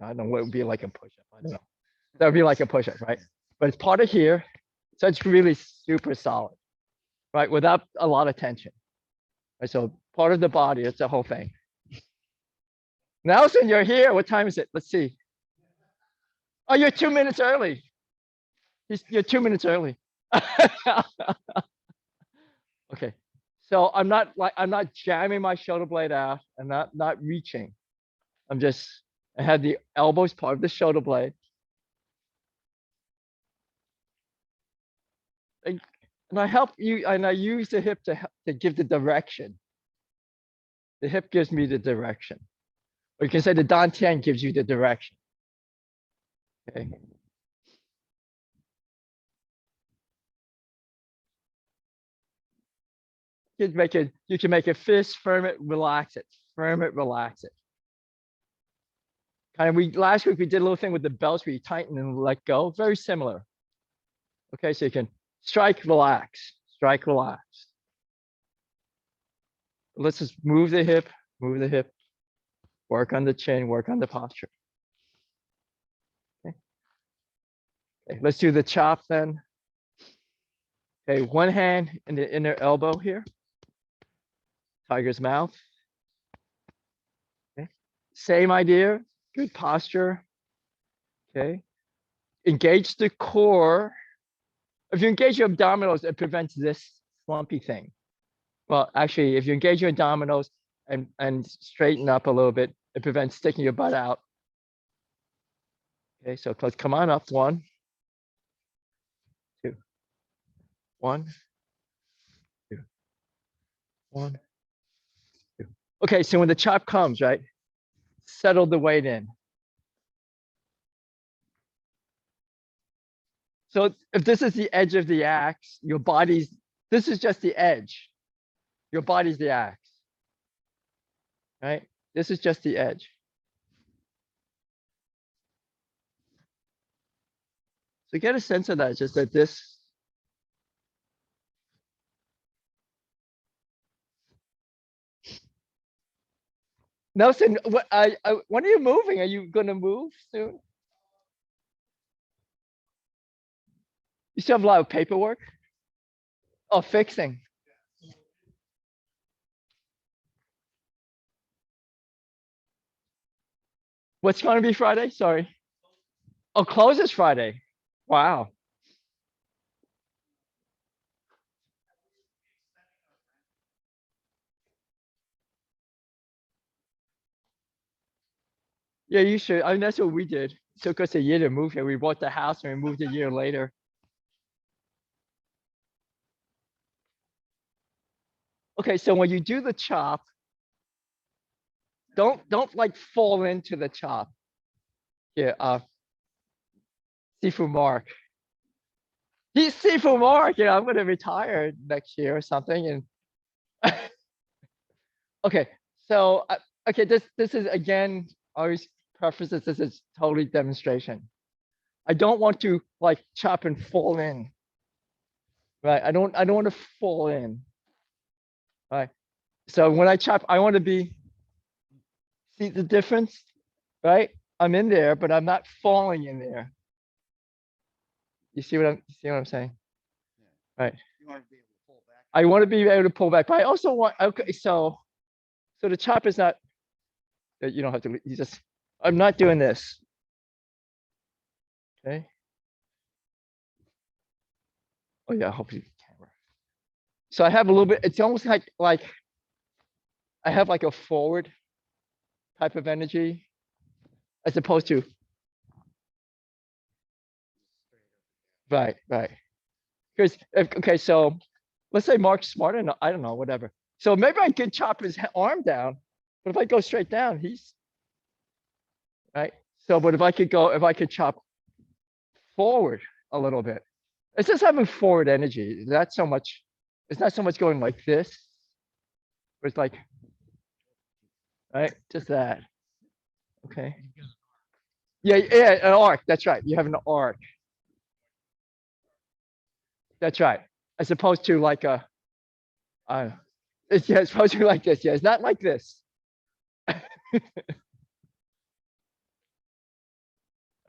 I don't know what would be like a push-up. I don't know. That would be like a push-up, right? But it's part of here. So it's really super solid, right? Without a lot of tension. Right? So part of the body, it's the whole thing. Nelson, you're here. What time is it? Let's see. Oh, you're 2 minutes early. You're 2 minutes early. Okay. So I'm not jamming my shoulder blade out. I'm not reaching. I had the elbows part of the shoulder blade. And I help you, and I use the hip to give the direction. The hip gives me the direction. Or you can say the dantian gives you the direction. Okay. You can make a fist, firm it, relax it, firm it, relax it. Kind of last week we did a little thing with the belts where you tighten and let go. Very similar. Okay, so you can strike, relax, strike, relax. Let's just move the hip, work on the chin, work on the posture. Okay. Okay, let's do the chop then. Okay, one hand in the inner elbow here. Tiger's mouth. Okay. Same idea, good posture. Okay. Engage the core. If you engage your abdominals, it prevents this slumpy thing. Well, actually, if you engage your abdominals and straighten up a little bit, it prevents sticking your butt out. Okay, so let's come on up. 1, 2, 1, 2, 1, 2. Okay, so when the chop comes, right, settle the weight in. So if this is the edge of the axe, this is just the edge. Your body's the axe, right? This is just the edge. So get a sense of that, just that this. Nelson, when are you moving? Are you gonna move soon? You still have a lot of paperwork? Oh, fixing. What's gonna be Friday? Sorry. Oh, closes Friday. Wow. Yeah, you should. I mean, that's what we did. It took us a year to move here. We bought the house and we moved a year later. Okay, so when you do the chop, don't like fall into the chop. Yeah, Sifu Mark. He's Sifu Mark. You know, I'm gonna retire next year or something. And okay, so okay, this is again, I always preface this is totally demonstration. I don't want to like chop and fall in. Right. I don't want to fall in. Right. So when I chop, I want to see the difference, right? I'm in there, but I'm not falling in there. You see what I'm saying? Right. You want to be able to pull back. I want to be able to pull back, but I also want, okay, so the chop is not, you don't have to, I'm not doing this. Okay. Oh yeah, hopefully camera. So I have a little bit, it's almost like I have like a forward type of energy as opposed to. Right. Because okay, so let's say Mark's smart enough, I don't know, whatever. So maybe I could chop his arm down, but if I go straight down, he's right. So, but if I could chop forward a little bit, it's just having forward energy. It's not so much going like this. It's like, right, just that. Okay. Yeah, an arc. That's right. You have an arc. That's right. As opposed to like it's supposed to be like this. Yeah, it's not like this.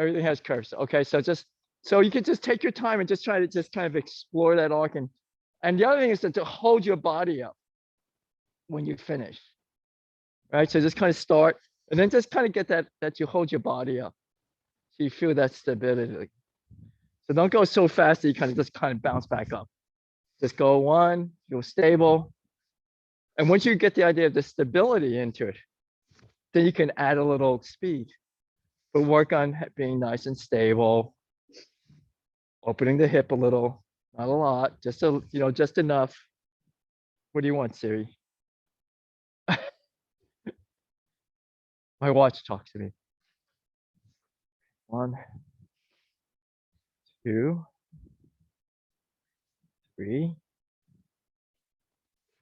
Everything has curves. Okay, so so you can just take your time and just try to just kind of explore that arc. And the other thing is to hold your body up when you finish, right? So just kind of start and then just kind of get that you hold your body up. So you feel that stability. So don't go so fast that you just kind of bounce back up. Just go one, feel stable. And once you get the idea of the stability into it, then you can add a little speed, but work on being nice and stable, opening the hip a little, not a lot, just just enough. What do you want, Siri? My watch talks to me. 1, 2, 3,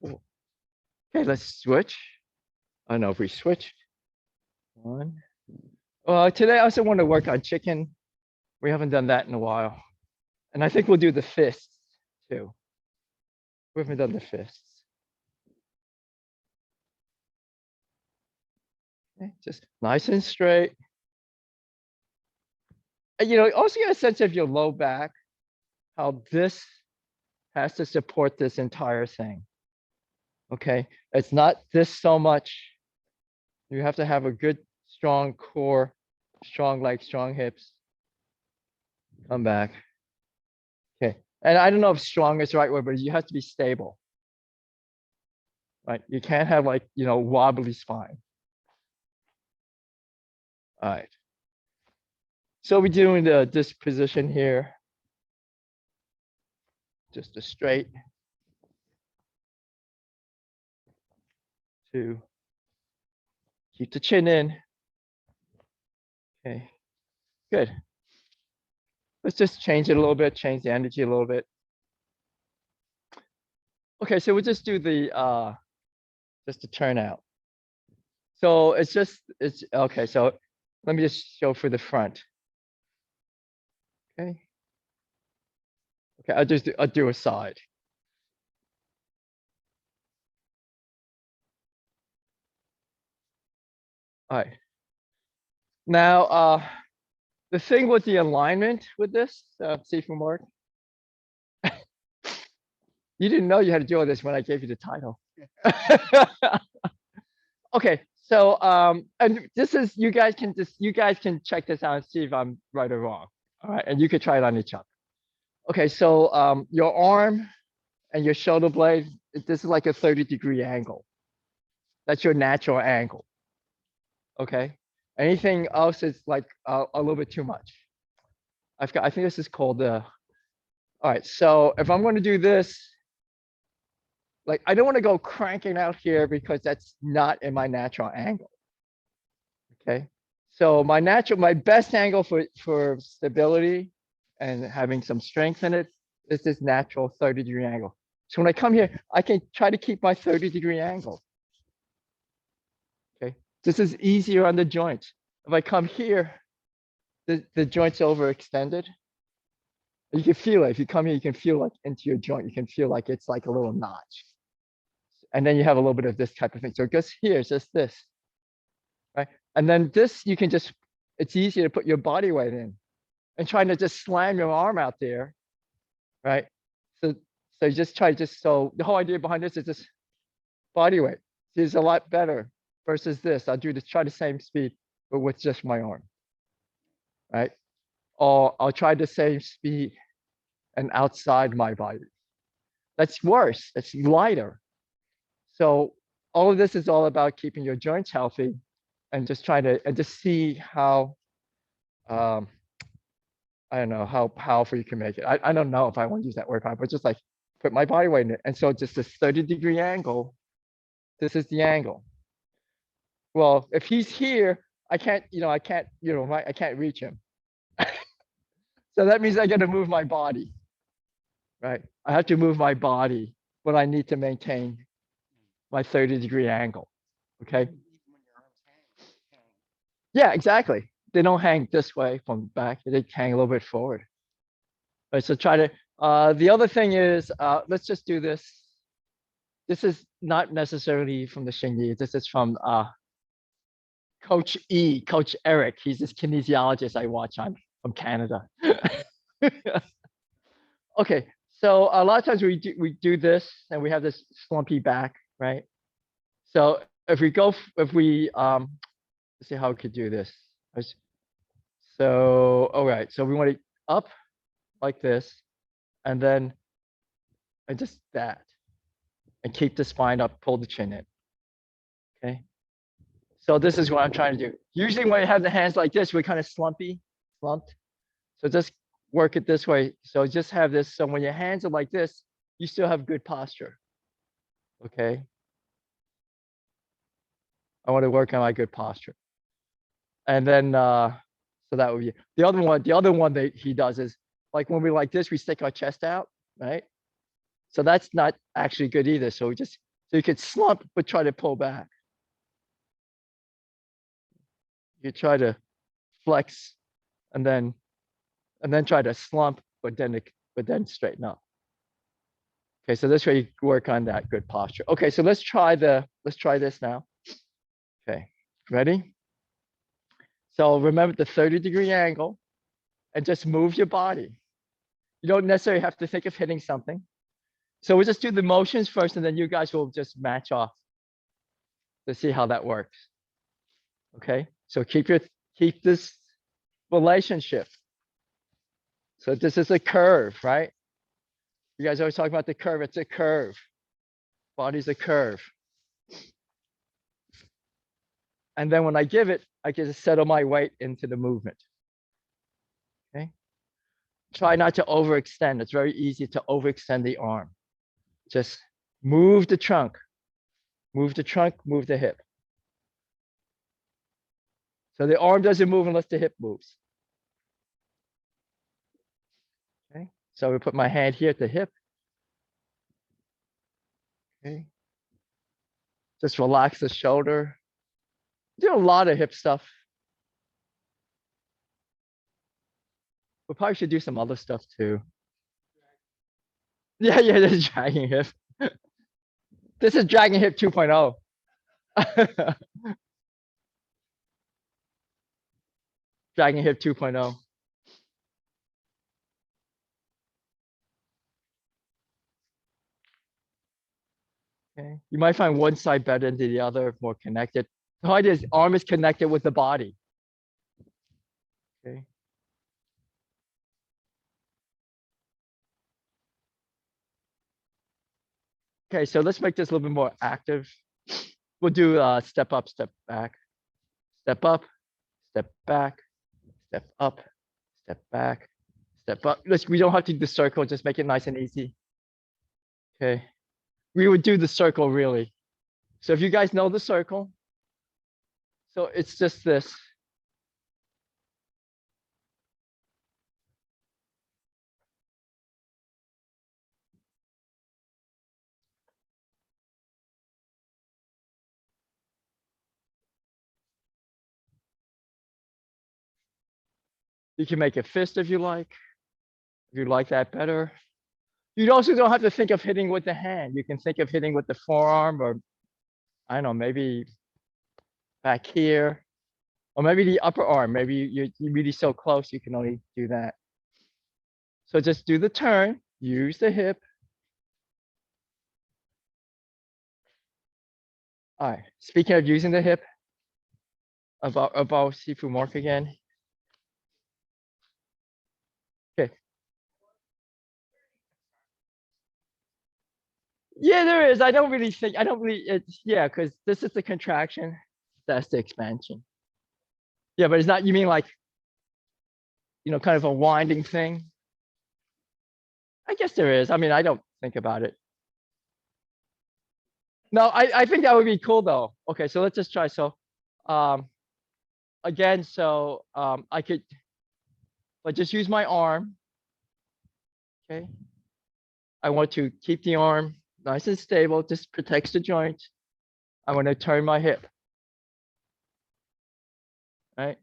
4. Okay, let's switch. I don't know if we switched. 1. Well, today I also want to work on chicken. We haven't done that in a while. And I think we'll do the fists too. We haven't done the fists. Okay, just nice and straight. And, also get a sense of your low back, how this has to support this entire thing. Okay, it's not this so much. You have to have a good, strong core, strong legs, strong hips. Come back. Okay, and I don't know if strong is the right word, but you have to be stable. Right, you can't have wobbly spine. All right. So we're doing this position here. Just a straight. 2. Keep the chin in. Okay, good. Let's just change it a little bit, change the energy a little bit. Okay, so we'll just do the just to turn out. So it's okay. So let me just show for the front. Okay. Okay, I'll do a side. All right. Now, the thing with the alignment with this, see from Mark. You didn't know you had to do all this when I gave you the title. Okay, so and this is you guys can check this out and see if I'm right or wrong. All right, and you could try it on each other. Okay, so your arm and your shoulder blade, this is like a 30-degree angle. That's your natural angle. Okay, anything else is like a little bit too much. I think this is called the. All right, so if I'm going to do this, like I don't want to go cranking out here because that's not in my natural angle. Okay, so my best angle for stability and having some strength in it is this natural 30-degree angle. So when I come here, I can try to keep my 30-degree angle. Okay, this is easier on the joint. If I come here, the joint's overextended. You can feel it. If you come here, you can feel like into your joint. You can feel like it's like a little notch. And then you have a little bit of this type of thing. So it goes here, it's just this, right? And then this, you can just, it's easier to put your body weight in and trying to just slam your arm out there, right? So you just try so the whole idea behind this is just body weight. Is a lot better versus this. I'll try the same speed, but with just my arm, right? Or I'll try the same speed and outside my body. That's worse, it's lighter. So all of this is all about keeping your joints healthy and just trying to see how I don't know how powerful you can make it. I don't know if I want to use that word, but just like put my body weight in it. And so just this 30-degree angle, this is the angle. Well, if he's here, I can't reach him. So that means I got to move my body, right? I have to move my body, but I need to maintain my 30-degree angle, okay? Yeah, exactly. They don't hang this way from back. They hang a little bit forward. All right, so try to, the other thing is, let's just do this. This is not necessarily from the Xingyi. This is from Coach E, Coach Eric. He's this kinesiologist I watch on from Canada. Okay, so a lot of times we do this and we have this slumpy back, right? So if we go, if we let's see how we could do this. So all right, so we want to up like this, and then and just that, and keep the spine up, pull the chin in. Okay. So this is what I'm trying to do. Usually when I have the hands like this, we're kind of slumped. So just work it this way. So just have this. So when your hands are like this, you still have good posture. Okay. I want to work on my good posture. And then, so that would be the other one. The other one that he does is like when we like this, we stick our chest out, right? So that's not actually good either. So so you could slump, but try to pull back. You try to flex and then try to slump, but then straighten up. Okay, so this way you work on that good posture. Okay, so let's try this now. Okay, ready? So remember the 30-degree angle and just move your body. You don't necessarily have to think of hitting something. So we'll just do the motions first, and then you guys will just match off to see how that works. Okay, so keep this relationship. So this is a curve, right? You guys always talk about the curve. It's a curve. Body's a curve. And then when I give it, I can just settle my weight into the movement. Okay. Try not to overextend. It's very easy to overextend the arm. Just move the trunk. Move the trunk, move the hip. So the arm doesn't move unless the hip moves. Okay. So we put my hand here at the hip. Okay. Just relax the shoulder. Do a lot of hip stuff. We probably should do some other stuff too. Yeah, this is dragging hip. This is dragging hip 2.0. Dragging hip 2.0. Okay. You might find one side better than the other, more connected. The idea is arm is connected with the body. Okay. Okay, so let's make this a little bit more active. We'll do step up, step back, step up, step back, step up, step back, step up. We don't have to do the circle, just make it nice and easy. Okay. We would do the circle really. So if you guys know the circle, so it's just this. You can make a fist if you like that better. You also don't have to think of hitting with the hand. You can think of hitting with the forearm, or I don't know, maybe back here, or maybe the upper arm. Maybe you're really so close you can only do that. So just do the turn, use the hip. All right, speaking of using the hip, about Sifu Mark again. Okay. Yeah, there is. I don't really, it's, yeah, because this is the contraction, that's the expansion. Yeah, but it's not, you mean like, kind of a winding thing? I guess there is. I mean, I don't think about it. No, I think that would be cool though. Okay, so let's just try. So, again, so I could, but just use my arm. Okay. I want to keep the arm nice and stable. Just protects the joint. I want to turn my hip. Right.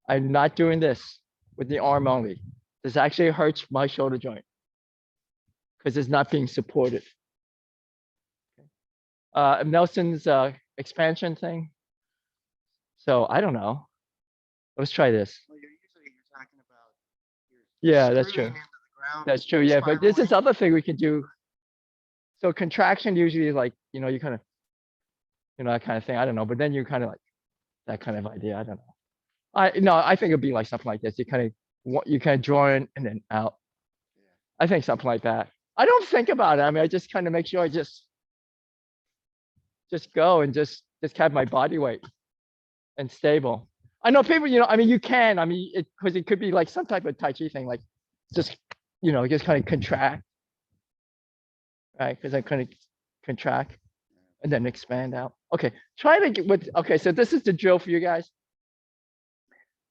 I'm not doing this with the arm only. This actually hurts my shoulder joint because it's not being supported. Nelson's expansion thing. So I don't know. Let's try this. Well, you're talking about Yeah, that's screwing true. into the ground, That's true. Yeah, but this is spiraling. other thing we can do. So contraction usually is like, you kind of, that kind of thing. I don't know. But then you kind of like that kind of idea. I don't know. I think it'd be like something like this. You kind of draw in and then out. Yeah. I think something like that. I don't think about it. I mean, I just kind of make sure I just go and just have my body weight and stable. I know people, I mean, you can, I mean, because it could be like some type of Tai Chi thing, like just, just kind of contract, right? Because I kind of contract and then expand out. Okay, try to get with, okay, so this is the drill for you guys.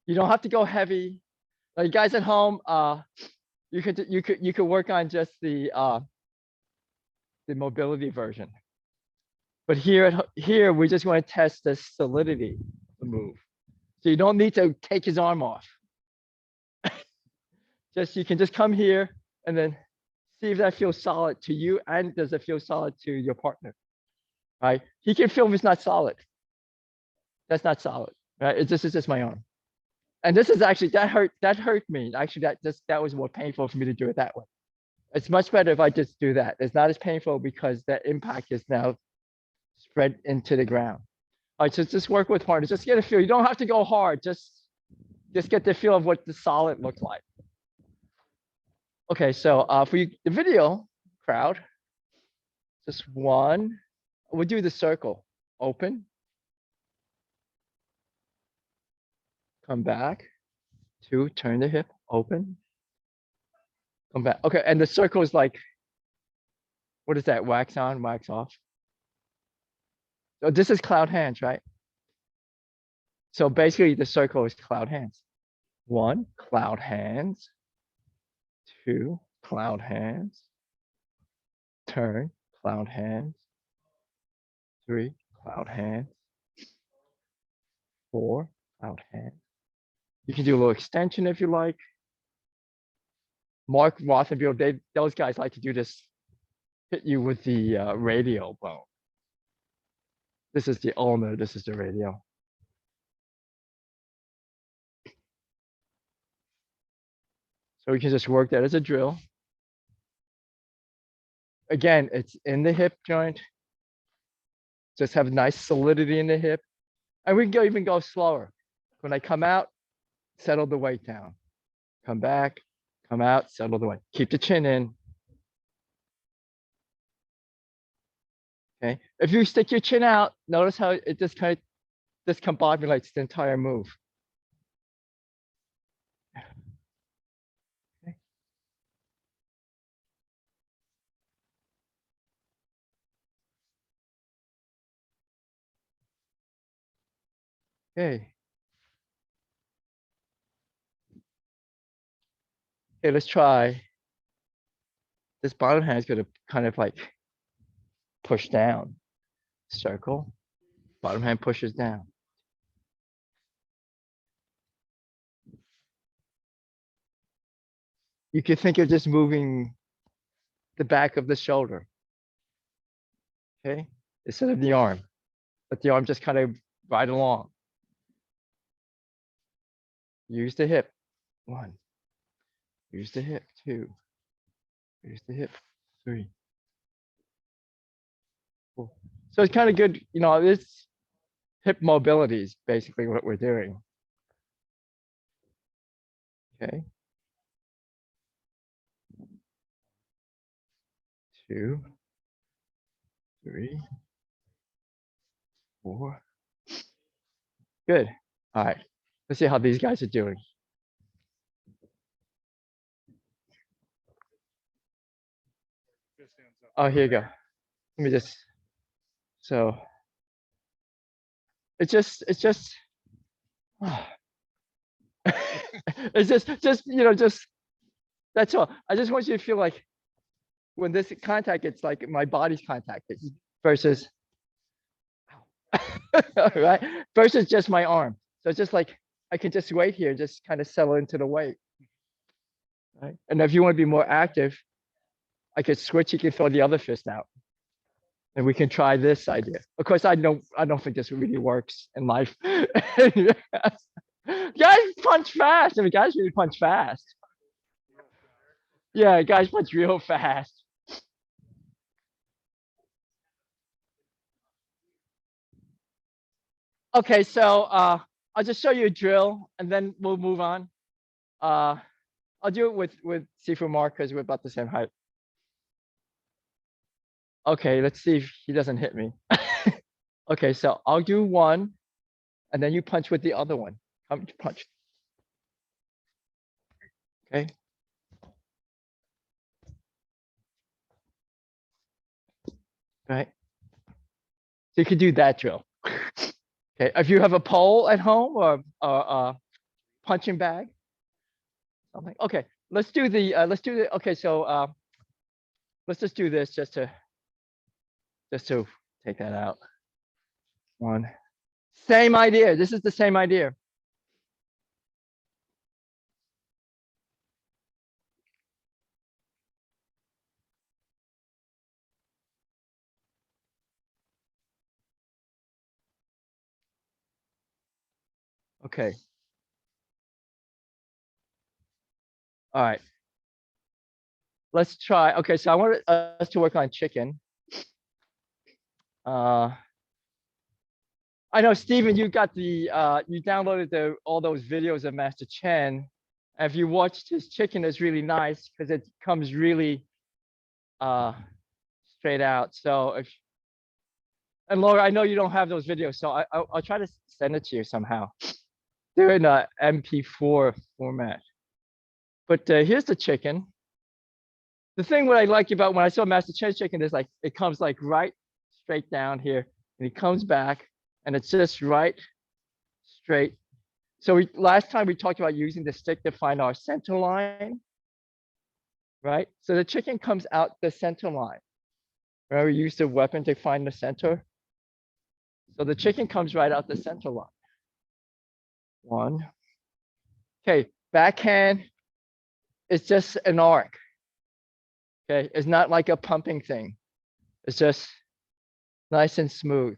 You don't have to go heavy. Like you guys at home, you could work on just the mobility version. But here we just want to test the solidity of the move. So you don't need to take his arm off. You can just come here and then see if that feels solid to you and does it feel solid to your partner, right? He can feel if it's not solid. That's not solid, right? This is just my arm. And this is actually, that hurt me. Actually, that was more painful for me to do it that way. It's much better if I just do that. It's not as painful because that impact is now spread into the ground. All right, so just work with partners. Just get a feel. You don't have to go hard. Just get the feel of what the solid looks like. Okay, so for you, the video crowd, just one, we'll do the circle. Open. Come back. Two, turn the hip, open. Come back. Okay, and the circle is like, what is that? Wax on, wax off. So this is cloud hands, right? So basically the circle is cloud hands. One, cloud hands. Two, cloud hands. Turn, cloud hands. Three, cloud hands. Four, cloud hands. You can do a little extension if you like. Mark Rothenberg, those guys like to do this, hit you with the radial bone. This is the ulnar, this is the radial. So we can just work that as a drill. Again, it's in the hip joint. Just have nice solidity in the hip. And we can even go slower. When I come out, settle the weight down. Come back, come out, settle the weight. Keep the chin in. Okay. If you stick your chin out, notice how it just kind of discombobulates the entire move. Okay. Okay. Okay, let's try. This bottom hand is going to kind of like push down. Circle. Bottom hand pushes down. You can think of just moving the back of the shoulder. Okay, instead of the arm. Let the arm just kind of ride along. Use the hip. One. Use the hip. Two. Use the hip. Three. Four. So it's kind of good, this hip mobility is basically what we're doing. Okay. Two. Three. Four. Good. All right. Let's see how these guys are doing. Oh, here you go. Let me just, so it's just, it's just that's all. I just want you to feel like when this contact, it's like my body's contacted versus, right? Versus just my arm. So it's just like, I can just wait here, just kind of settle into the weight. Right? And if you want to be more active, I could switch, you can throw the other fist out. And we can try this idea. Of course, I don't think this really works in life. Guys punch fast. I mean, guys really punch fast. Yeah, guys punch real fast. Okay, so I'll just show you a drill and then we'll move on. I'll do it with Sifu Mark because we're about the same height. Okay, let's see if he doesn't hit me. Okay, so I'll do one and then you punch with the other one. Come punch. Okay. Right. So you could do that drill. Okay, if you have a pole at home or a punching bag, something. Okay, let's do the okay, so let's just do this just to take that out. One. Same idea. This is the same idea. Okay. All right. Let's try. Okay, so I want us to work on chicken. I know, Steven, you got the you downloaded all those videos of Master Chen. If you watched his chicken, is really nice because it comes really straight out. So if and Laura, I know you don't have those videos, so I'll try to send it to you somehow. They're in a MP4 format. But here's the chicken. The thing what I like about when I saw Master Chen's chicken is like it comes like right straight down here, and it comes back, and it's just right straight. So last time we talked about using the stick to find our center line, right? So the chicken comes out the center line. Remember, we used the weapon to find the center. So the chicken comes right out the center line. One. Okay, backhand is just an arc. Okay, it's not like a pumping thing. It's just nice and smooth.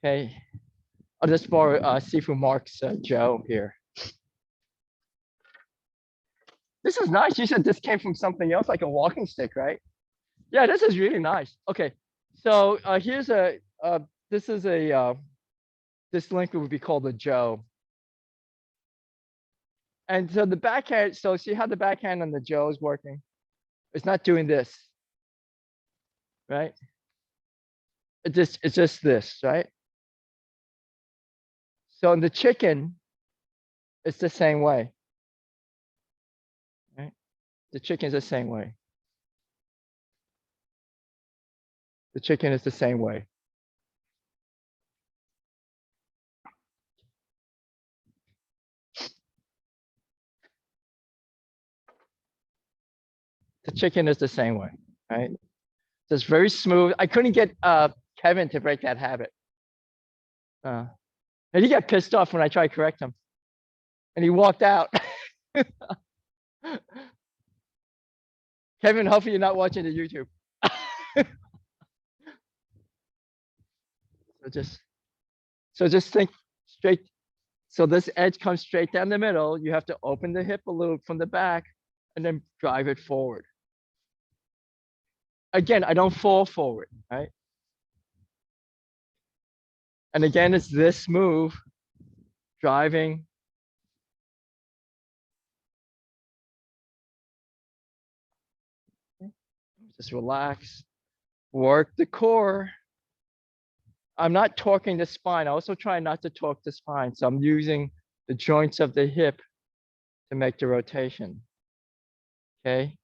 Okay, I'll just borrow Sifu Mark's Joe here. This is nice. You said this came from something else, like a walking stick, right? Yeah, this is really nice. Okay, so here's this is this link would be called a Joe. And so the backhand, so see how the backhand on the Joe is working? It's not doing this, right? It's just this, right? So in the chicken, it's the same way, right? The chicken is the same way. The chicken is the same way. The chicken is the same way, right? Just very smooth. I couldn't get Kevin to break that habit. And he got pissed off when I tried to correct him. And he walked out. Kevin, hopefully you're not watching the YouTube. So just think straight. So this edge comes straight down the middle. You have to open the hip a little from the back and then drive it forward. Again, I don't fall forward, right? And again, it's this move, driving. Just relax, work the core. I'm not torquing the spine. I also try not to torque the spine. So I'm using the joints of the hip to make the rotation. Okay.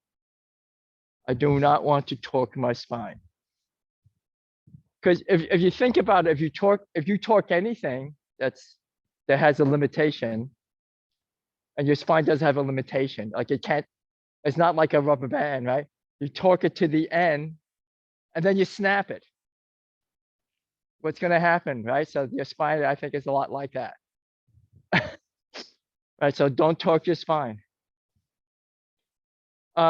I do not want to torque my spine. Because if you think about it, if you torque anything that has a limitation, and your spine does have a limitation, like it's not like a rubber band, right? You torque it to the end and then you snap it. What's going to happen, right? So your spine, I think, is a lot like that. Right, so don't torque your spine.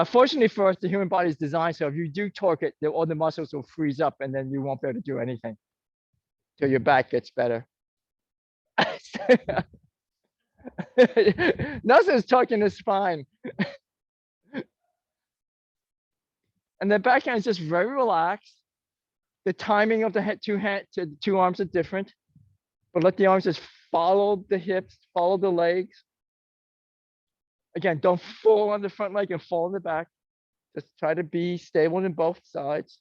Fortunately for us, the human body is designed so if you do torque it, all the muscles will freeze up and then you won't be able to do anything till your back gets better. Nothing's torquing the spine. And the backhand is just very relaxed. The timing of the two arms are different, but let the arms just follow the hips, follow the legs. Again, don't fall on the front leg and fall in the back. Just try to be stable in both sides.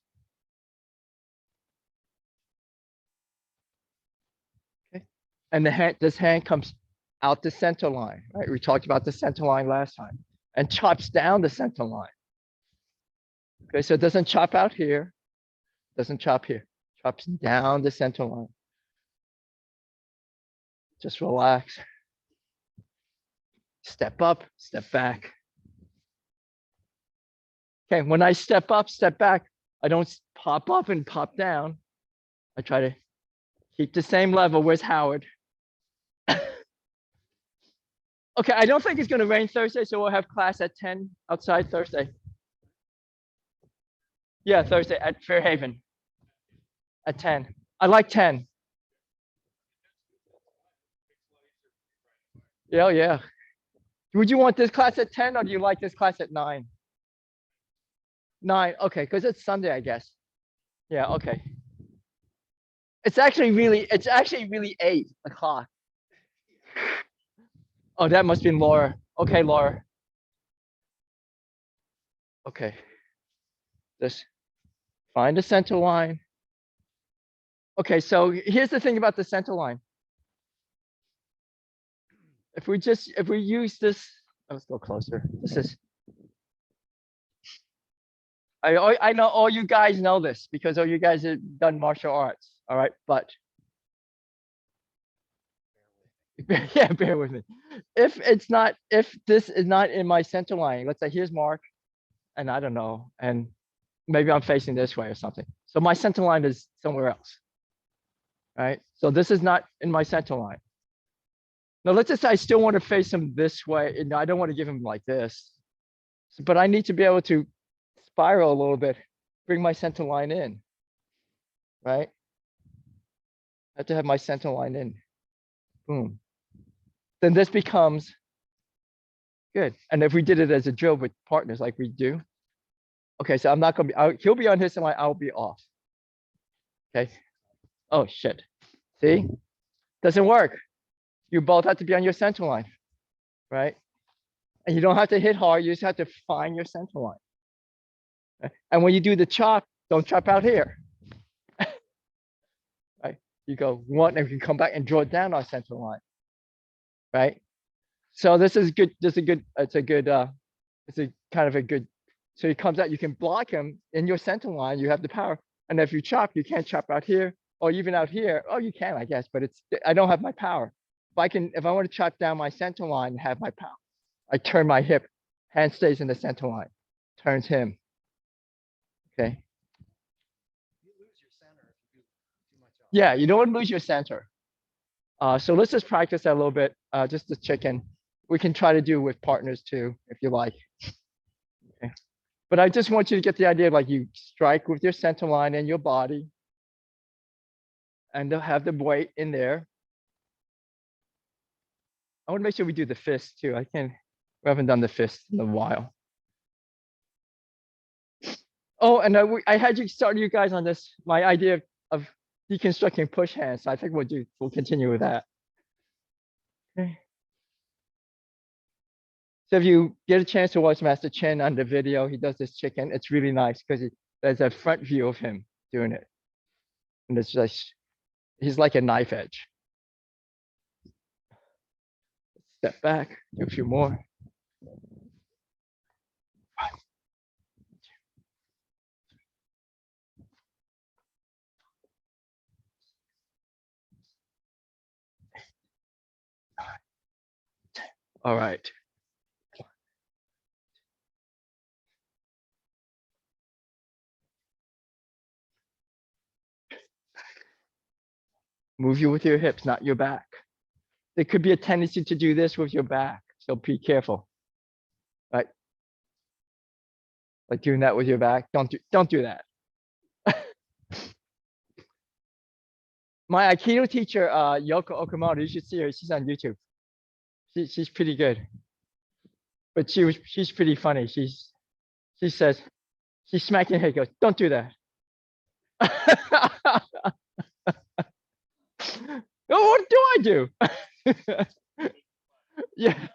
Okay. And this hand comes out the center line, right? We talked about the center line last time and chops down the center line. Okay, so it doesn't chop out here, doesn't chop here, chops down the center line. Just relax. Step up, step back. Okay, when I step up, step back, I don't pop up and pop down. I try to keep the same level. Where's Howard? Okay, I don't think it's gonna rain Thursday, so we'll have class at 10 outside Thursday. Yeah, Thursday at Fairhaven at 10. I like 10. Yeah, yeah. Would you want this class at 10 or do you like this class at 9? 9, okay, because it's Sunday, I guess. Yeah, okay. It's actually really 8 o'clock. Oh, that must be Laura. Okay, Laura. Okay. Just find the center line. Okay, so here's the thing about the center line. If we use this, let's go closer. This is, I know all you guys know this because all you guys have done martial arts. All right, but yeah, bear with me. If this is not in my center line, let's say here's Mark, and I don't know, and maybe I'm facing this way or something. So my center line is somewhere else. Right? So this is not in my center line. Now let's just say I still want to face him this way, and I don't want to give him like this. But I need to be able to spiral a little bit, bring my center line in. Right? I have to have my center line in. Boom. Then this becomes good. And if we did it as a drill with partners like we do, okay, so I'm not gonna be, he'll be on his line, I'll be off. Okay. Oh shit. See? Doesn't work. You both have to be on your center line, right? And you don't have to hit hard, you just have to find your center line. And when you do the chop, don't chop out here. Right? You go one and you can come back and draw it down on center line. Right? So this is good, it's a kind of a good, so he comes out, you can block him in your center line, you have the power. And if you chop, you can't chop out here or even out here. Oh, you can, I guess, but I don't have my power. If I want to chop down my center line and have my power, I turn my hip, hand stays in the center line, turns him. Okay. You lose your center if you do too much. Yeah, you don't want to lose your center. So let's just practice that a little bit, just to check in. We can try to do with partners too, if you like. Okay. But I just want you to get the idea of like you strike with your center line and your body. And they'll have the weight in there. I want to make sure we do the fist too. We haven't done the fist in a while. Oh, and I had you start you guys on this, my idea of deconstructing push hands. So I think we'll continue with that. Okay. So if you get a chance to watch Master Chen on the video, he does this chicken. It's really nice because there's a front view of him doing it. And it's just, he's like a knife edge. Step back, do a few more. All right. Move you with your hips, not your back. There could be a tendency to do this with your back, so be careful. Right? Like doing that with your back. Don't do that. My Aikido teacher, Yoko Okamoto, you should see her. She's on YouTube. She's pretty good. But she's pretty funny. She says, she's smacking her head, goes, don't do that. Oh, what do I do? Yeah.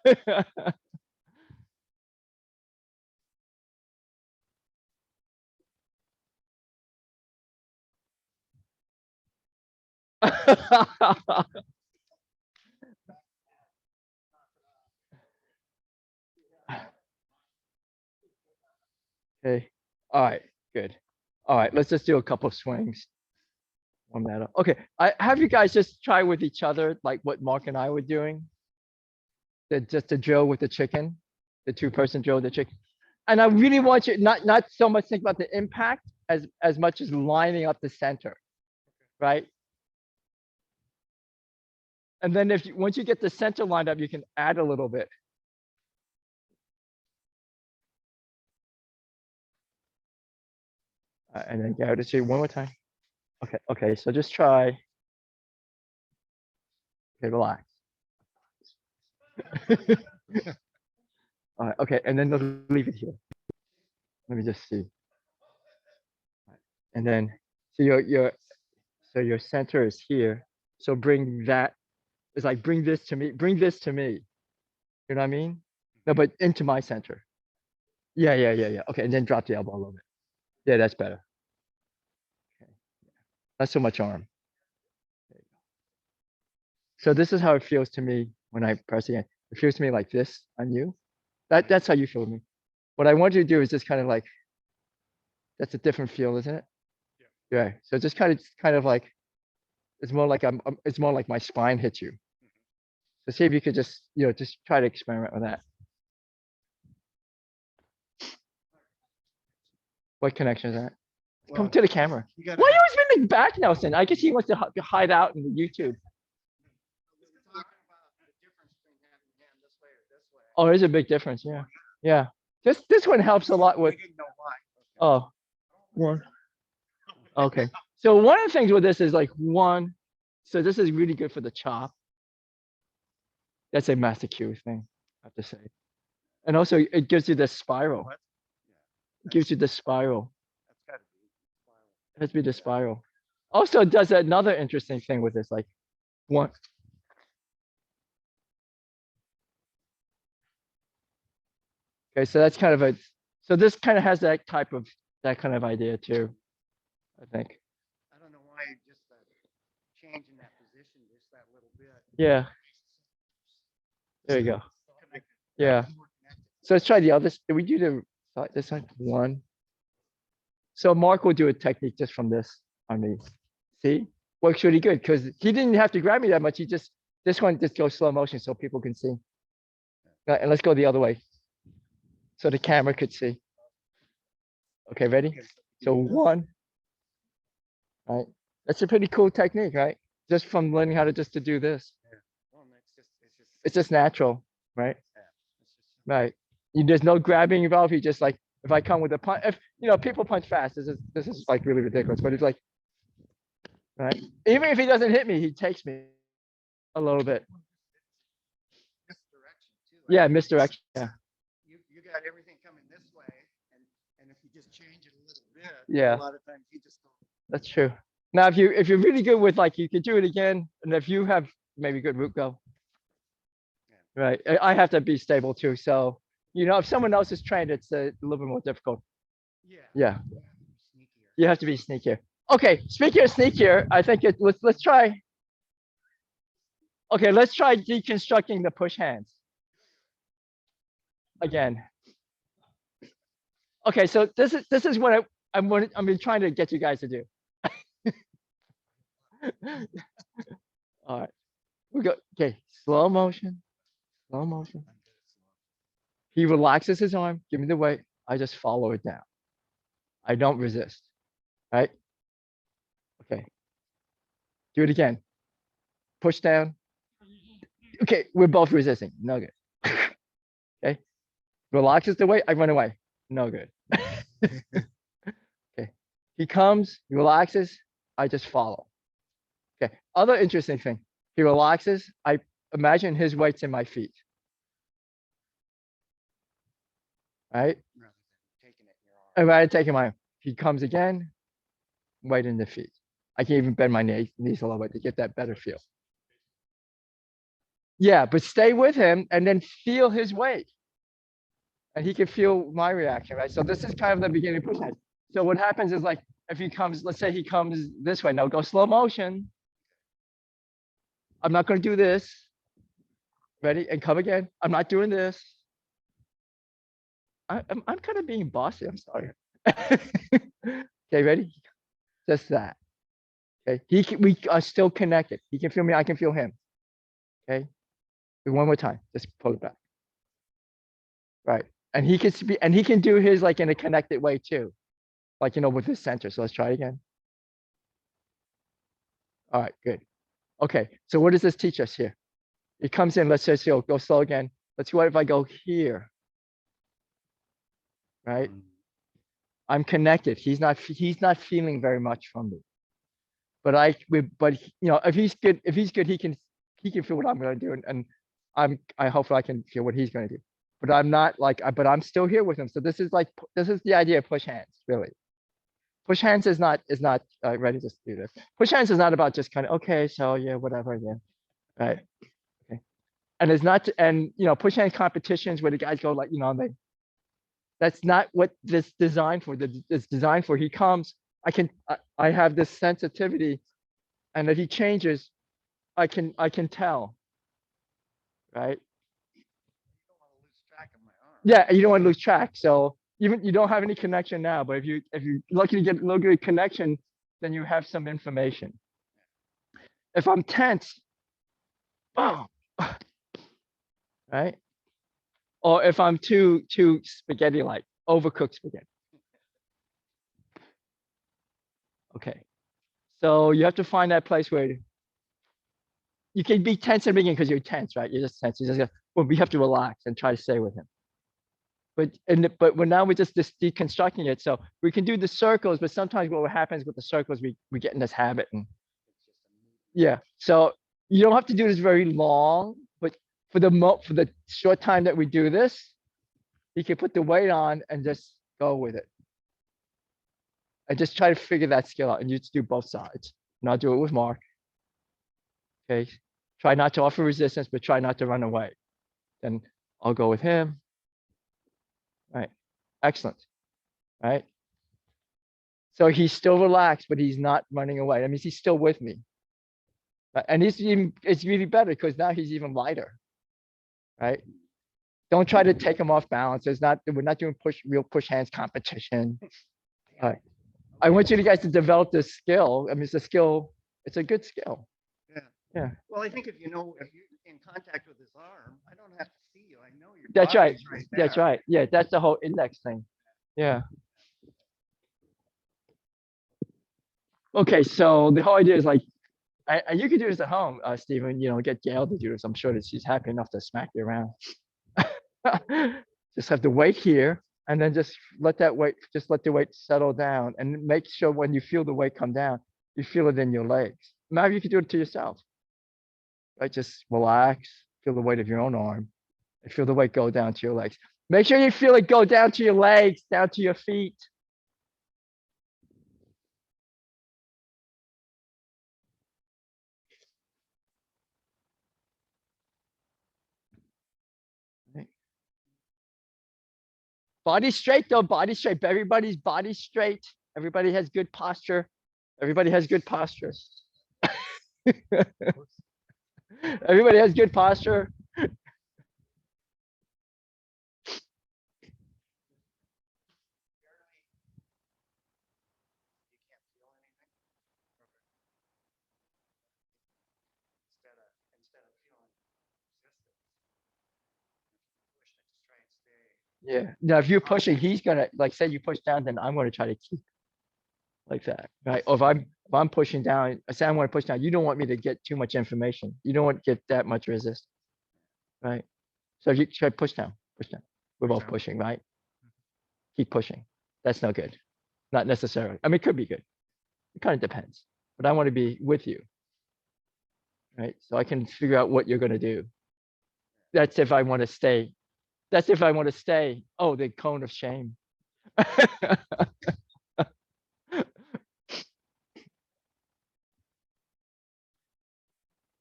Okay. All right. Good. All right. Let's just do a couple of swings. Warm that up. Okay. I have you guys just try with each other, like what Mark and I were doing. Just the drill with the chicken, the 2-person drill with the chicken. And I really want you not so much think about the impact as much as lining up the center, right? And then once you get the center lined up, you can add a little bit. And then go to see one more time. Okay, so just try. Okay, relax. All right, okay, and then leave it here. Let me just see. And then so your center is here. So bring that. It's like bring this to me. Bring this to me. You know what I mean? No, but into my center. Yeah. Okay, and then drop the elbow a little bit. Yeah, that's better. Okay. Not so much arm. So this is how it feels to me when I press again. It feels to me like this on you. That's how you feel me. What I want you to do is just kind of like, that's a different feel, isn't it? Yeah. So just kind of like, it's more like it's more like my spine hits you. So see if you could just, just try to experiment with that. What connection is that? Come to the camera. Why are you always bending back, Nelson? I guess he wants to hide out in the YouTube. Oh, there's a big difference. Yeah. Yeah. This one helps a lot with. Oh, one. Okay. So one of the things with this is like one. So this is really good for the chop. That's a master Q thing, I have to say. And also it gives you the spiral. It gives you the spiral. It has to be the spiral. Also it does another interesting thing with this, like one. Okay, so that's kind of so this kind of has that kind of idea too, I think. I don't know why just changing that position just that little bit. Yeah. There you go. Yeah. So let's try the other. Did we do this side? One. So Mark will do a technique just from this on me. See? Works really good because he didn't have to grab me that much. This one just goes slow motion so people can see. And let's go the other way. So the camera could see. Okay, ready? So one. All right. That's a pretty cool technique, right? Just from learning how to to do this. It's just natural, right? Right. There's no grabbing involved. You just like, if I come with a punch, if people punch fast, this is like really ridiculous. But it's like, right? Even if he doesn't hit me, he takes me a little bit. Yeah, misdirection. Yeah. You got everything coming this way, and if you just change it a little bit, yeah, a lot of times you just don't. That's true. Now, if you're really good with like, you could do it again, and if you have maybe good root go, right? I have to be stable too. So if someone else is trained, it's a little bit more difficult. Yeah. You have to be sneakier. Okay, speaking of sneakier, I think let's try. Okay, let's try deconstructing the push hands again. Okay, so this is what I've been trying to get you guys to do. All right, we go. Okay, slow motion. He relaxes his arm. Give me the weight. I just follow it down. I don't resist. Right? Okay. Do it again. Push down. Okay, we're both resisting. No good. Okay. Relaxes the weight. I run away. No good. Okay, he comes, he relaxes, I just follow. Okay, other interesting thing, he relaxes, I imagine his weight's in my feet. Right? Rather than taking it in your arm. And when I take him out, he comes again, weight in the feet. I can even bend my knees a little bit to get that better feel. Yeah, but stay with him and then feel his weight. And he can feel my reaction, right? So this is kind of the beginning push hand. So what happens is like, if he comes, let's say he comes this way, now go slow motion. I'm not gonna do this. Ready? And come again. I'm not doing this. I'm kind of being bossy, I'm sorry. Okay, ready? Just that. Okay, we are still connected. He can feel me, I can feel him. Okay, one more time, just pull it back. Right, and he can do his like in a connected way too, like with his center. So let's try it again. All right, good. Okay, so what does this teach us here? It comes in. Let's just go slow again. Let's see what if I go here. Right, I'm connected. He's not feeling very much from me. But if he's good, he can feel what I'm gonna do, and I hopefully I can feel what he's gonna do. But I'm not like, but I'm still here with him. So this is the idea of push hands, really. Push hands is not ready to do this. Push hands is not about just kind of okay, so yeah, whatever, yeah, right, okay. And it's not, and push hand competitions where the guys go like, that's not what this designed for. It's designed for. He comes, I have this sensitivity, and if he changes, I can tell, right? You don't want to lose track of my arm. Yeah, you don't want to lose track. So even you don't have any connection now, but if you're lucky to get a little good connection, then you have some information. If I'm tense, boom, right? Or if I'm too spaghetti-like, overcooked spaghetti. Okay, so you have to find that place where you can be tense in the beginning because you're tense, right? You're just tense. You just go, well, we have to relax and try to stay with him. But now we're just deconstructing it. So we can do the circles, but sometimes what happens with the circles, we get in this habit, and yeah. So you don't have to do this very long, but for the short time that we do this, you can put the weight on and just go with it. And just try to figure that skill out, and you just do both sides. And I'll do it with Mark. Okay. Try not to offer resistance, but try not to run away. Then I'll go with him. Right. Excellent. Right. So he's still relaxed, but he's not running away. That means he's still with me. And it's really better because now he's even lighter. Right. Don't try to take him off balance. We're not doing real push hands competition. All right. I want you guys to develop this skill. I mean, it's a skill. It's a good skill. Yeah. Yeah. Well, I think if you're in contact with his arm, I don't have to see you. I know your That's right. body's That's there. right. Yeah, that's the whole index thing. Yeah. Okay, so the whole idea is like, and you can do this at home, Stephen. Get Gail to do this. I'm sure that she's happy enough to smack you around. Just have the weight here, and then just let the weight settle down, and make sure when you feel the weight come down, you feel it in your legs. Maybe you can do it to yourself. Right, just relax, feel the weight of your own arm, and feel the weight go down to your legs. Make sure you feel it go down to your legs, down to your feet. Right. Body straight though, body straight. Everybody's body straight. Everybody has good posture. Everybody has good posture. Everybody has good posture. You can't feel anything. Instead of feeling resistance, push, I just try and stay. Yeah. Now, if you're pushing, he's gonna like say you push down, then I'm gonna try to keep like that, right? Or if I'm pushing down, I say I want to push down. You don't want me to get too much information. You don't want to get that much resistance, right? So if you try push down. We're both down. pushing, right? Keep pushing. That's no good. Not necessarily. I mean, it could be good. It kind of depends, but I want to be with you. Right? So I can figure out what you're going to do. That's if I want to stay. That's if I want to stay. Oh, the cone of shame.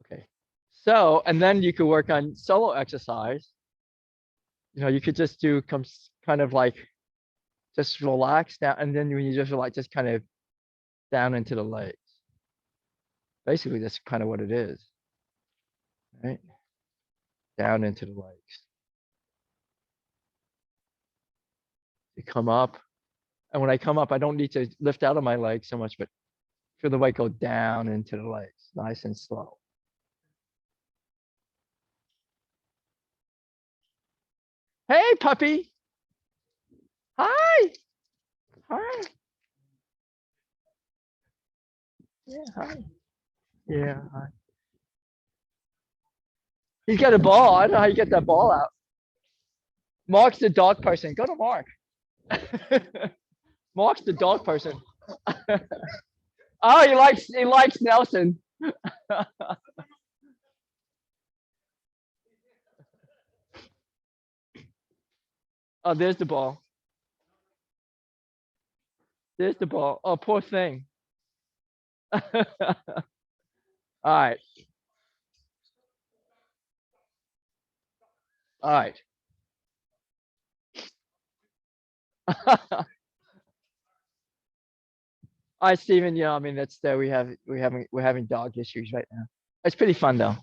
Okay. So, and then you could work on solo exercise. You know, you could just do kind of like just relax down. And then when you just relax, just kind of down into the legs. Basically, that's kind of what it is. Right? Down into the legs. You come up. And when I come up, I don't need to lift out of my legs so much, but feel the weight go down into the legs, nice and slow. Hey, puppy. Hi. Hi. Yeah, hi. Yeah, hi. He's got a ball. I don't know how you get that ball out. Mark's the dog person. Go to Mark. Mark's the dog person. Oh, he likes Nelson. Oh, there's the ball. There's the ball. Oh, poor thing. All right. All right. All right, Steven. Yeah, I mean that's we're having dog issues right now. It's pretty fun though.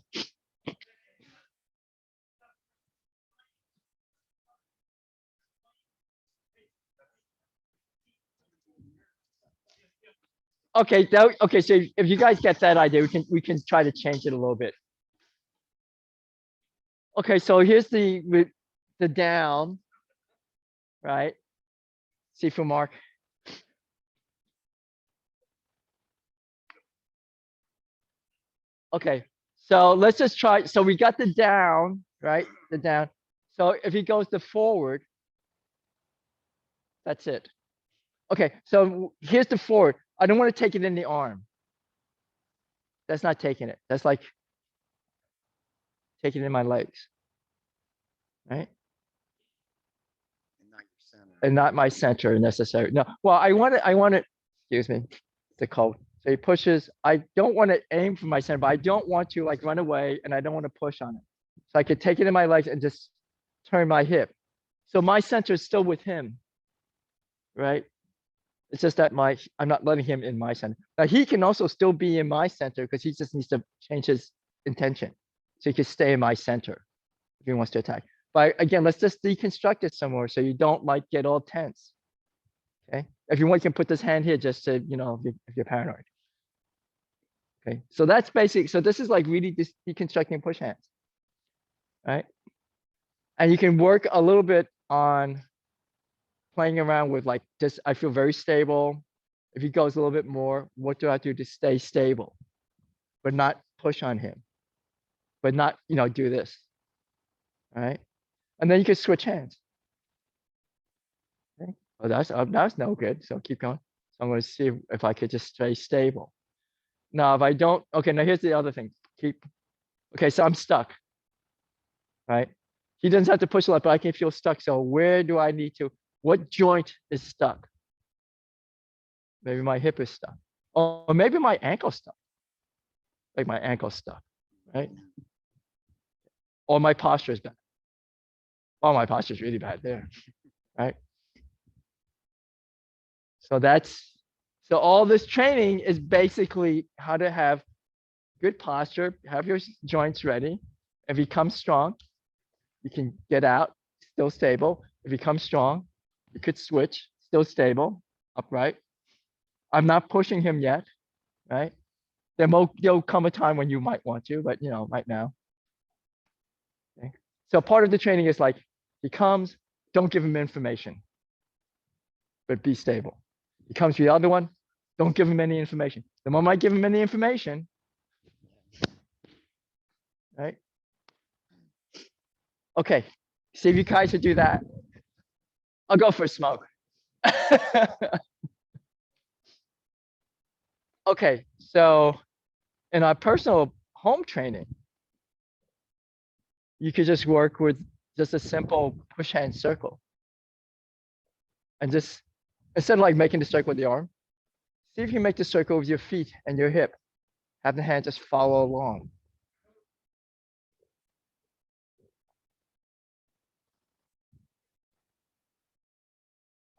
Okay, okay. So if you guys get that idea, we can try to change it a little bit. Okay, so here's the down, right? See for Mark. Okay, so let's just try. So we got the down, right? The down. So if he goes to forward, that's it. Okay, so here's the forward. I don't want to take it in the arm. That's not taking it. That's like taking it in my legs, right? And not your center. And not my center necessarily. No, well, I want it, excuse me, the code. So he pushes. I don't want to aim for my center, but I don't want to like run away and I don't want to push on it. So I could take it in my legs and just turn my hip. So my center is still with him, right? It's just that I'm not letting him in my center. Now he can also still be in my center because he just needs to change his intention. So he can stay in my center if he wants to attack. But again, let's just deconstruct it somewhere so you don't like get all tense. Okay. If you want, you can put this hand here just to, you know, if you're paranoid. Okay. So that's basic. So this is like really deconstructing push hands. Right. And you can work a little bit on playing around with like just, I feel very stable. If he goes a little bit more, what do I do to stay stable, but not push on him, but not, you know, do this. All right. And then you can switch hands. Okay. Oh, that's no good. So keep going. So I'm going to see if I could just stay stable. Now, if I don't, okay, now here's the other thing. Okay, so I'm stuck, right? He doesn't have to push a lot, but I can feel stuck. So where do I need to, what joint is stuck? Maybe my hip is stuck. Or maybe my ankle stuck. Like my ankle stuck, right? Or my posture is bad. Oh, my posture is really bad there, right? So all this training is basically how to have good posture, have your joints ready. If he comes strong, you can get out, still stable. If he comes strong, you could switch, still stable, upright. I'm not pushing him yet, right? There'll come a time when you might want to, but you know, right now. Okay. So part of the training is like, he comes, don't give him information, but be stable. He comes to the other one, don't give him any information. The moment I give him any information, right? Okay, see if you guys would do that. I'll go for a smoke. Okay, so in our personal home training, you could just work with just a simple push hand circle. And just, instead of like making the circle with the arm, see if you make the circle with your feet and your hip. Have the hand just follow along.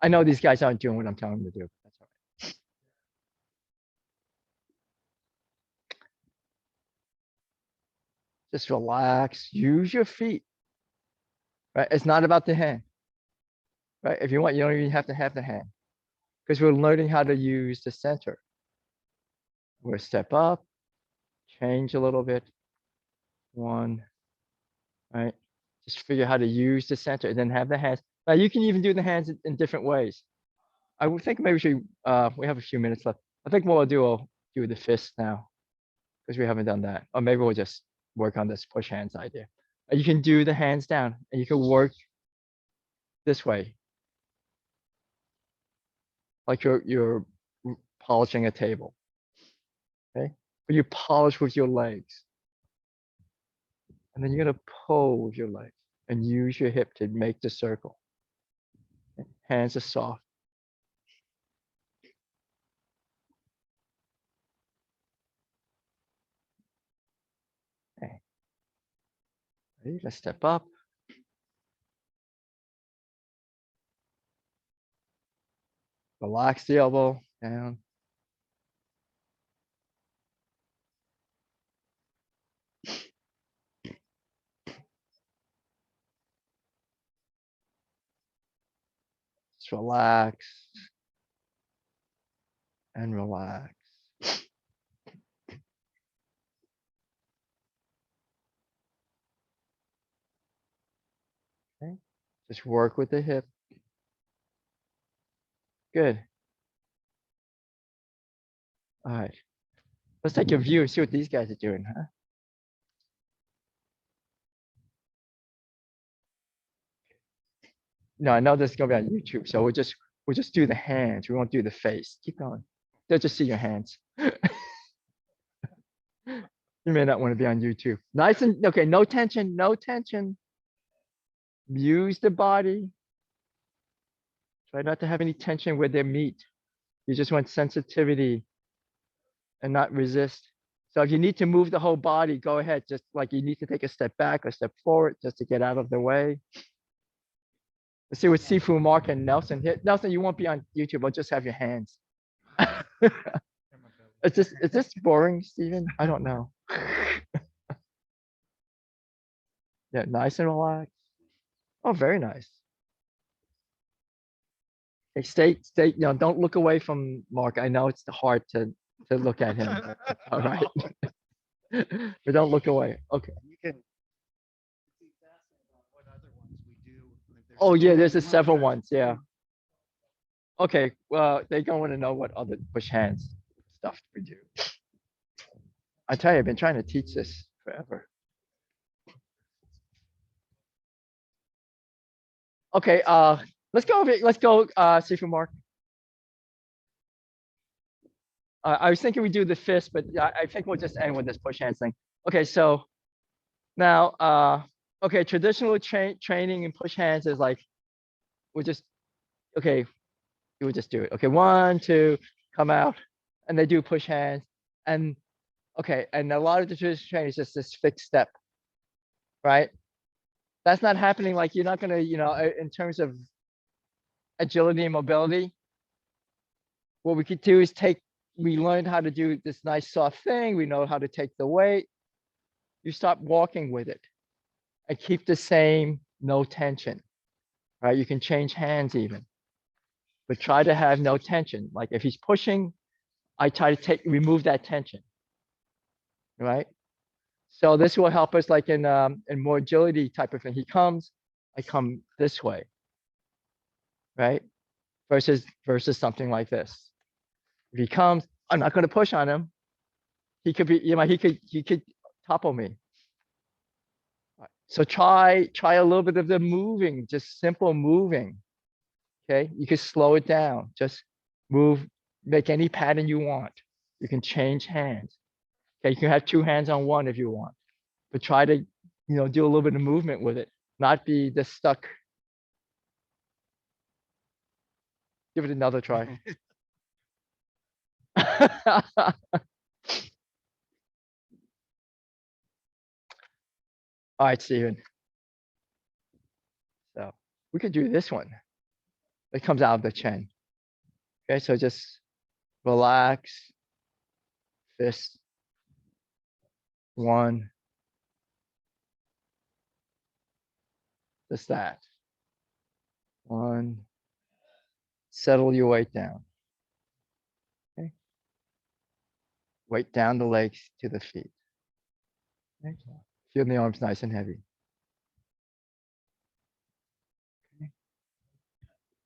I know these guys aren't doing what I'm telling them to do. That's all right. Just relax, use your feet, right? It's not about the hand, right? If you want, you don't even have to have the hand because we're learning how to use the center. We'll step up, change a little bit. One, right? Just figure how to use the center and then have the hands. Now you can even do the hands in different ways. I would think maybe we have a few minutes left. I think what we'll do the fist now because we haven't done that. Or maybe we'll just work on this push hands idea. You can do the hands down and you can work this way. Like you're polishing a table. Okay. But you polish with your legs. And then you're gonna pull with your legs and use your hip to make the circle. Okay. Hands are soft. Okay. Ready? Let's step up. Relax the elbow down. Just relax and relax. Okay. Just work with the hip. Good. All right. Let's take a view and see what these guys are doing, huh? No, I know this is gonna be on YouTube, so we'll just do the hands. We won't do the face. Keep going. They'll just see your hands. You may not want to be on YouTube. Nice and okay, no tension, no tension. Use the body. Try not to have any tension where they meet. You just want sensitivity and not resist. So if you need to move the whole body, go ahead. Just like you need to take a step back or step forward just to get out of the way. Let's see what Sifu, Mark, and Nelson hit. Nelson, you won't be on YouTube. I'll just have your hands. Is this boring, Steven? I don't know. Yeah, nice and relaxed. Oh, very nice. Hey, stay, don't look away from Mark. I know it's hard to look at him. All right. But don't look away. Okay. You can. If you ask about what other ones we do, like Oh, yeah, there's a several several others. ones. Yeah. Okay. Well, they're going to know what other push hands stuff we do. I tell you, I've been trying to teach this forever. Okay. Let's go over. Let's go. Sifu, Mark. I was thinking we do the fist, but I think we'll just end with this push hands thing. Okay, so now, okay, traditional training and push hands is like, we'll just, okay, you would just do it. Okay, 1, 2, come out, and they do push hands, and okay, and a lot of the traditional training is just this fixed step, right? That's not happening. Like you're not gonna, in terms of agility and mobility, what we could do is we learned how to do this nice soft thing. We know how to take the weight. You stop walking with it and keep the same, no tension, right? You can change hands even, but try to have no tension. Like if he's pushing, I try to remove that tension, right? So this will help us like in more agility type of thing. He comes, I come this way, right? Versus something like this. If he comes, I'm not going to push on him. He could be, he could topple me. So try a little bit of the moving, just simple moving. Okay, you can slow it down, just move, make any pattern you want. You can change hands. Okay, you can have two hands on one if you want, but try to, do a little bit of movement with it, not be just stuck. Give it another try. All right, Steven. So we could do this one. It comes out of the chin. Okay, so just relax. Fist. One. Just that. One. Settle your weight down. Okay. Weight down the legs to the feet. Okay. Feel the arms nice and heavy. Okay.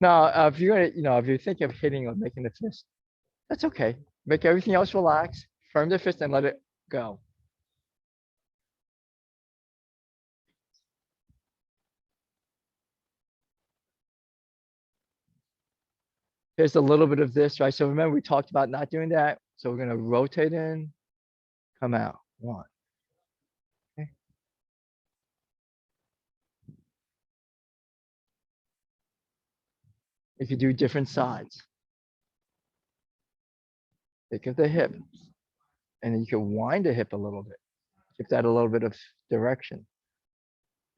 Now, if you're gonna, if you think of hitting or making the fist, that's okay. Make everything else relax. Firm the fist and let it go. Here's a little bit of this, right? So remember, we talked about not doing that. So we're gonna rotate in, come out. One. Okay. You could do different sides. Think of the hip. And then you can wind the hip a little bit. Give that a little bit of direction.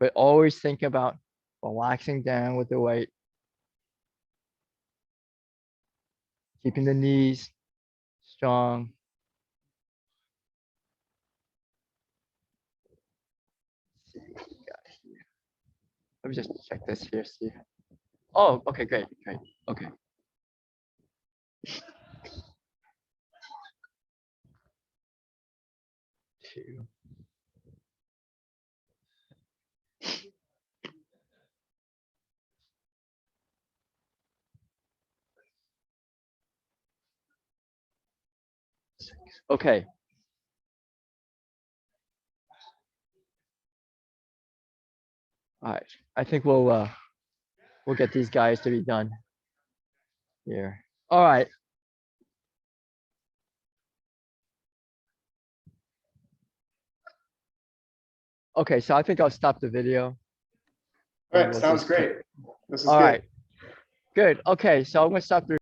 But always think about relaxing down with the weight. Keeping the knees strong. Let me just check this here, see. Oh, okay, great, great, okay. Two. Six. Okay. All right, I think we'll get these guys to be done here. All right. Okay, so I think I'll stop the video. All and right, we'll sounds just keep- great. This is All good. right. Good. Okay, so I'm gonna stop the